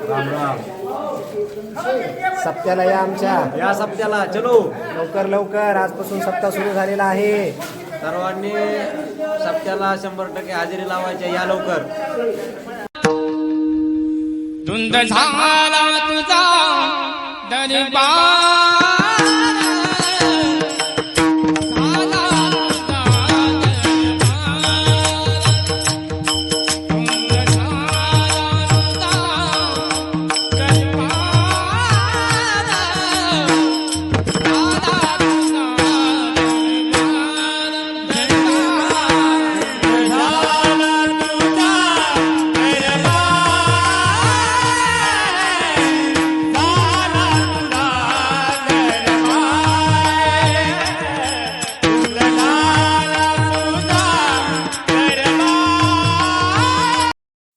राम राम। सप्त्याला या आमच्या, या सप्त्याला चलो लवकर लवकर, आजपासून सप्ताह सुरू झालेला आहे. सर्वांनी सप्त्याला 100% हजेरी लावायची, या लवकर. धुंद झाला तुझा दरबार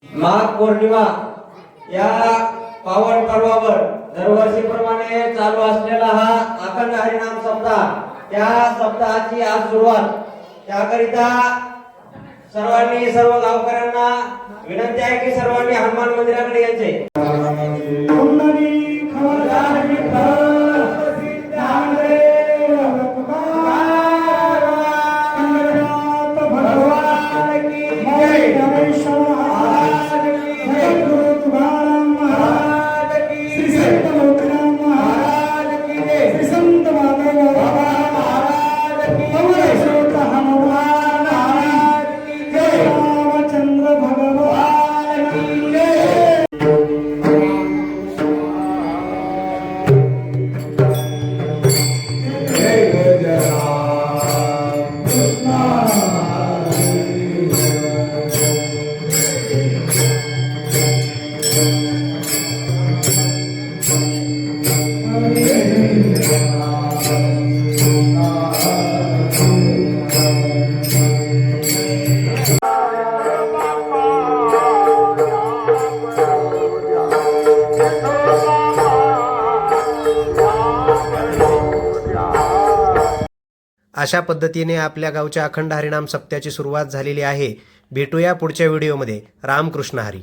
माघ पौर्णिमा या पावन पर्वावर दरवर्षीप्रमाणे चालू असलेला हा अखंड हरिनाम सप्ताह, त्या सप्ताहाची आज सुरुवात. त्याकरिता सर्व गावकऱ्यांना विनंती आहे की सर्वांनी हनुमान मंदिराकडे यायचे. अशा पद्धतीने आपल्या गावच्या अखंड हरिनाम सप्त्याची सुरुवात झालेली आहे. भेटूया पुढच्या व्हिडिओमध्ये. रामकृष्ण हरी.